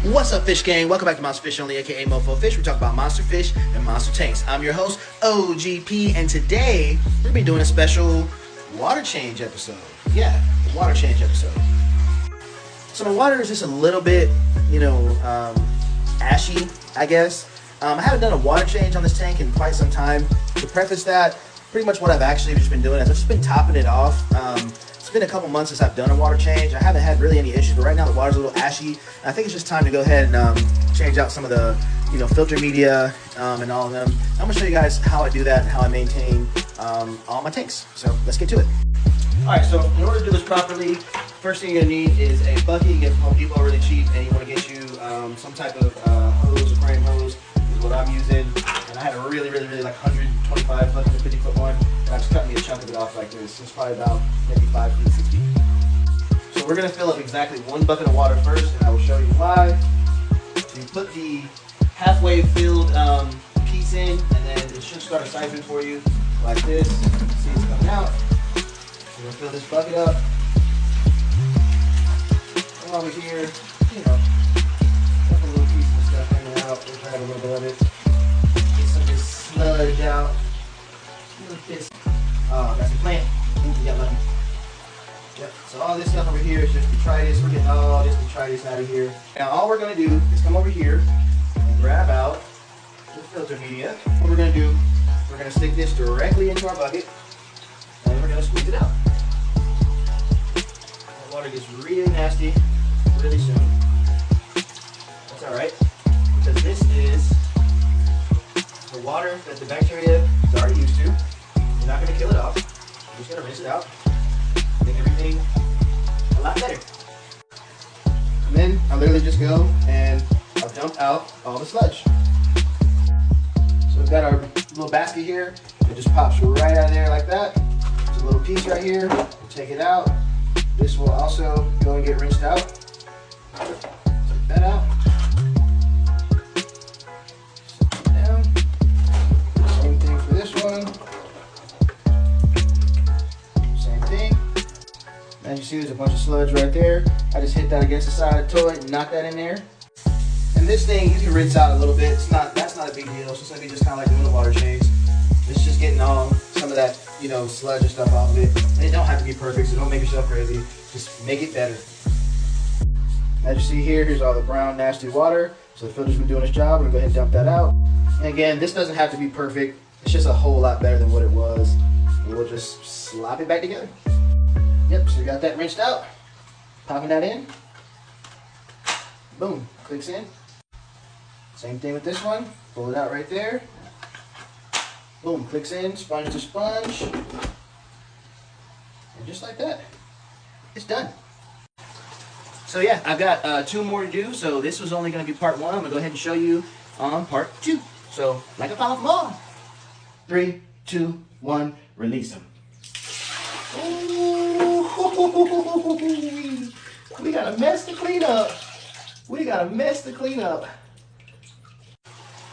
What's up, fish gang? Welcome back to Monster Fish Only, aka Mofo Fish. We talk about monster fish and monster tanks. I'm your host, OGP, and today we're gonna be doing a special water change episode. Yeah, water change episode. So my water is just a little bit, ashy, I guess. I haven't done a water change on this tank in quite some time. To preface that, pretty much what I've actually just been doing is I've just been topping it off. It's been a couple months since I've done a water change. I haven't had really any issues, but right now the water's a little ashy. I think it's just time to go ahead and change out some of the, filter media and all of them. I'm gonna show you guys how I do that and how I maintain all my tanks. So let's get to it. All right, so in order to do this properly, first thing you're gonna need is a bucket. You get from Home Depot really cheap, and you wanna get you some type of hose, aquarium hose is what I'm using. And I had a really like 125, 150 foot one. And I just cut me a chunk of it off like this. It's probably about maybe 5 feet, 6 feet. So we're gonna fill up exactly one bucket of water first, and I will show you why. So you put the halfway filled piece in, and then it should start a siphon for you like this. See it's coming out. We're gonna fill this bucket up. Come over here, couple little pieces of stuff hanging out. We'll try a little bit of it. Get some of this sludge out. Look at this. Oh, got some plant. You got nothing. Yep. So all this stuff over here is just detritus. We're getting all this detritus out of here. Now all we're gonna do is come over here and grab out the filter media. What we're gonna do, we're gonna stick this directly into our bucket, and we're gonna squeeze it out. The water gets really nasty really soon. That's all right, because this is the water that the bacteria is already used to. You're not going to kill it off. You're just going to rinse it out. Make everything a lot better. And then I'll literally just go and I'll dump out all the sludge. So we've got our little basket here. It just pops right out of there like that. There's a little piece right here. We'll take it out. This will also go and get rinsed out. Take that out. Set it down. Same thing for this one. Same thing. As you see, there's a bunch of sludge right there. I just hit that against the side of the toilet and knock that in there. And this thing, you can rinse out a little bit. That's not a big deal. It's just gonna be just kind of like doing a water change. It's just getting all some of that, sludge and stuff off of it. And it don't have to be perfect, so don't make yourself crazy. Just make it better. As you see here, here's all the brown, nasty water. So the filter's been doing its job. We're gonna go ahead and dump that out. And again, this doesn't have to be perfect. It's just a whole lot better than what it was. And we'll just slap it back together. Yep, so we got that rinsed out. Popping that in. Boom, clicks in. Same thing with this one. Pull it out right there. Boom, clicks in, sponge to sponge. And just like that, it's done. So yeah, I've got 2 more to do. So this was only gonna be part 1. I'm gonna go ahead and show you on part 2. So like a follow from all. 3, 2, 1, release them. Ooh, we got a mess to clean up. We got a mess to clean up.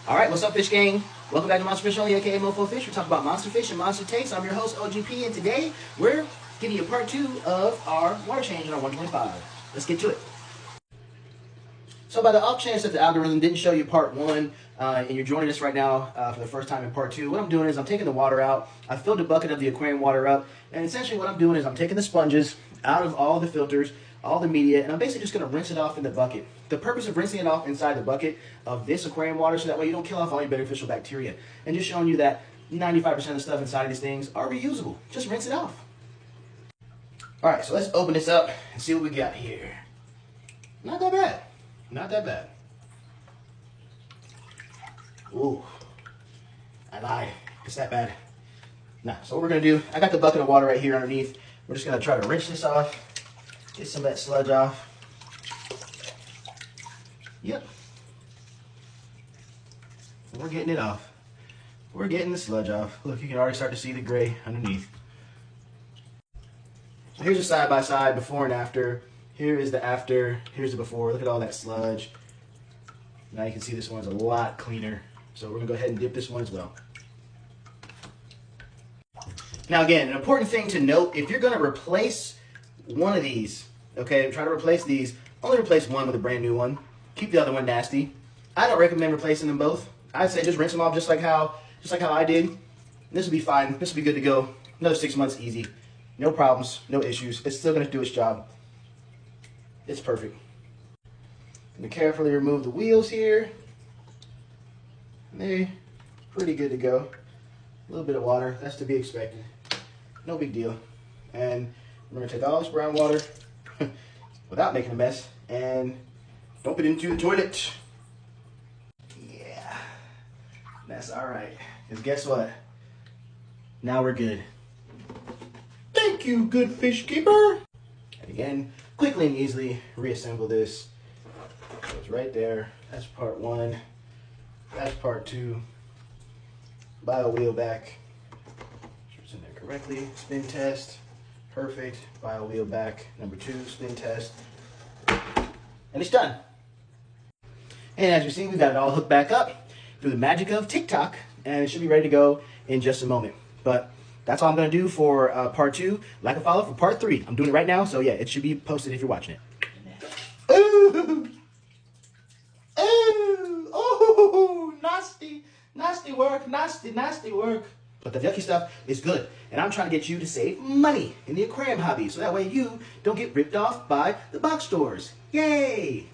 All right, what's up, fish gang? Welcome back to Monster Fish Only, aka Mofo Fish. We talk about monster fish and monster tanks. I'm your host, OGP, and today we're giving you part 2 of our water change on our 125. Let's get to it. So by the off chance that the algorithm didn't show you part 1, and you're joining us right now for the first time in part 2, what I'm doing is I'm taking the water out. I filled a bucket of the aquarium water up, and essentially what I'm doing is I'm taking the sponges out of all the filters, all the media, and I'm basically just going to rinse it off in the bucket. The purpose of rinsing it off inside the bucket of this aquarium water, so that way you don't kill off all your beneficial bacteria. And just showing you that 95% of the stuff inside of these things are reusable. Just rinse it off. All right, so let's open this up and see what we got here. Not that bad. Not that bad. Ooh, I lied. It's that bad. Nah, so what we're gonna do, I got the bucket of water right here underneath. We're just gonna try to rinse this off, get some of that sludge off. Yep. We're getting it off. We're getting the sludge off. Look, you can already start to see the gray underneath. So here's a side by side, before and after. Here is the after, here's the before. Look at all that sludge. Now you can see this one's a lot cleaner. So we're gonna go ahead and dip this one as well. Now again, an important thing to note, if you're gonna replace one of these, okay, try to replace these, only replace one with a brand new one. keep the other one nasty. I don't recommend replacing them both. I'd say just rinse them off just like how I did. This will be fine. This will be good to go. Another 6 months easy. No problems, no issues. It's still gonna do its job. It's perfect. I'm gonna carefully remove the wheels here. They're pretty good to go. A little bit of water, that's to be expected. No big deal. And we're gonna take all this brown water without making a mess and dump it into the toilet. Yeah, that's all right. Because guess what? Now we're good. Thank you, good fish keeper. And again, quickly and easily reassemble this. So it's right there. That's part one. That's part two. Bio wheel back. Sure it's in there correctly. Spin test. Perfect. Bio wheel back. Number two, spin test. And it's done. And as you see, we've got it all hooked back up through the magic of TikTok. And it should be ready to go in just a moment. But that's all I'm going to do for part two. Like and follow for part three. I'm doing it right now. So yeah, it should be posted if you're watching it. Ooh! Ooh! Oh! Nasty! Nasty work. Nasty, nasty work. But the yucky stuff is good. And I'm trying to get you to save money in the aquarium hobby. So that way you don't get ripped off by the box stores. Yay!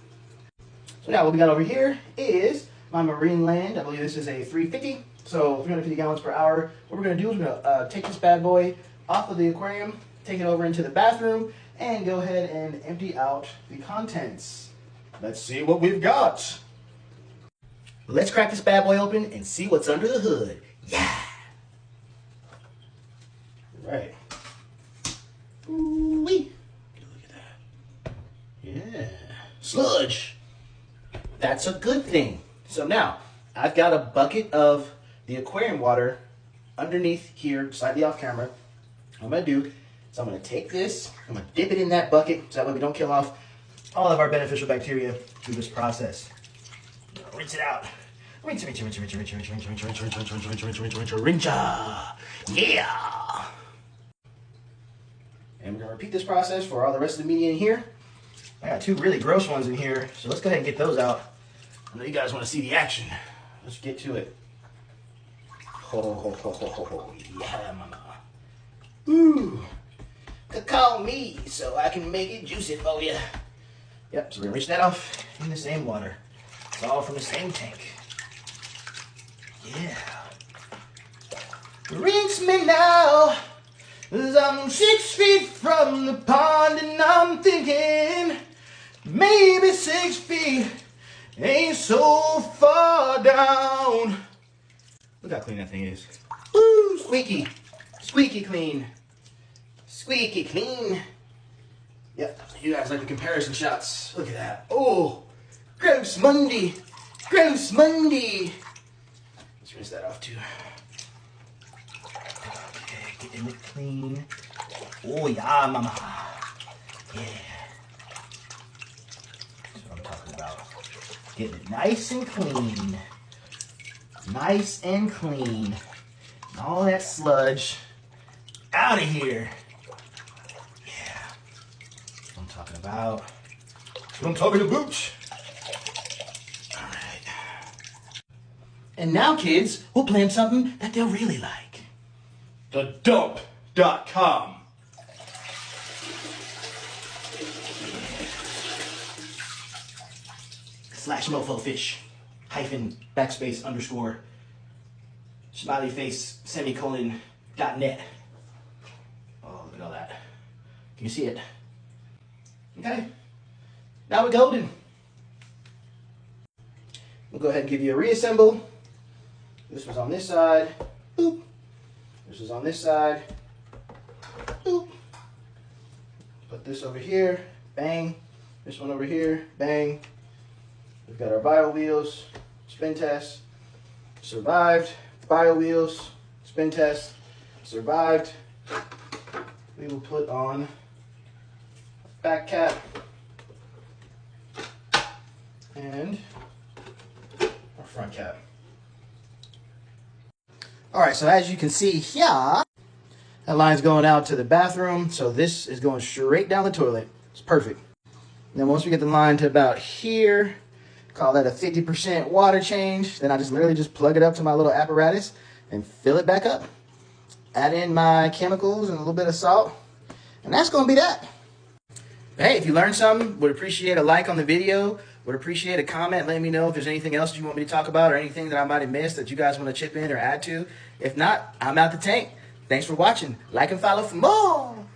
So now what we got over here is my Marineland. I believe this is a 350. So 350 gallons per hour. What we're going to do is we're going to take this bad boy off of the aquarium, take it over into the bathroom, and go ahead and empty out the contents. Let's see what we've got. Let's crack this bad boy open and see what's under the hood. Yeah! Right. Ooh-wee. Look at that. Yeah. Sludge. That's a good thing. So now, I've got a bucket of the aquarium water underneath here, slightly off camera. What I'm going to do is I'm going to take this, I'm going to dip it in that bucket so that way we don't kill off all of our beneficial bacteria through this process. Rinse it out. Rinse, rinse, rinse, rinse, rinse, rinse, rinse, rinse, rinse, rinse, rinse, rinse, rinse, rinse, rinse, rinse, rinse, yeah! And we're going to repeat this process for all the rest of the media in here. I got two really gross ones in here, so let's go ahead and get those out. I know you guys want to see the action. Let's get to it. Ho, ho, ho, ho, ho, ho. Yeah, mama. Ooh. Call me so I can make it juicy for you. Yep, so we're going to rinse that off in the same water. It's all from the same tank. Yeah. Rinse me now, 'cause I'm 6 feet from the pond and I'm thinking maybe 6 feet ain't so far down. Look how clean that thing is. Woo, squeaky. Squeaky clean. Squeaky clean. Yep, you guys like the comparison shots. Look at that. Oh, gross Monday. Gross Monday. Let's rinse that off too. Okay, getting it clean. Oh yeah, mama. Yeah. That's what I'm talking about. Getting it nice and clean. Nice and clean. And all that sludge out of here. Yeah. That's what I'm talking about. That's what I'm talking about. All right. And now, kids, we'll plan something that they'll really like. TheDump.com. / mofo fish hyphen backspace underscore smiley face semicolon .net. Oh, look at all that. Can you see it? Okay. Now we're golden. We'll go ahead and give you a reassemble. This was on this side. Boop. This was on this side. Boop. Put this over here. Bang. This one over here. Bang. We've got our bio wheels. Spin test. Survived. Bio wheels. Spin test. Survived. We will put on back cap and our front cap. Alright, so as you can see here, that line's going out to the bathroom, so this is going straight down the toilet. It's perfect. And then once we get the line to about here, Call that a 50% water change. Then I just literally just plug it up to my little apparatus and fill it back up. Add in my chemicals and a little bit of salt. And that's going to be that. Hey, if you learned something, would appreciate a like on the video. Would appreciate a comment. Let me know if there's anything else you want me to talk about or anything that I might have missed that you guys want to chip in or add to. If not, I'm out the tank. Thanks for watching. Like and follow for more.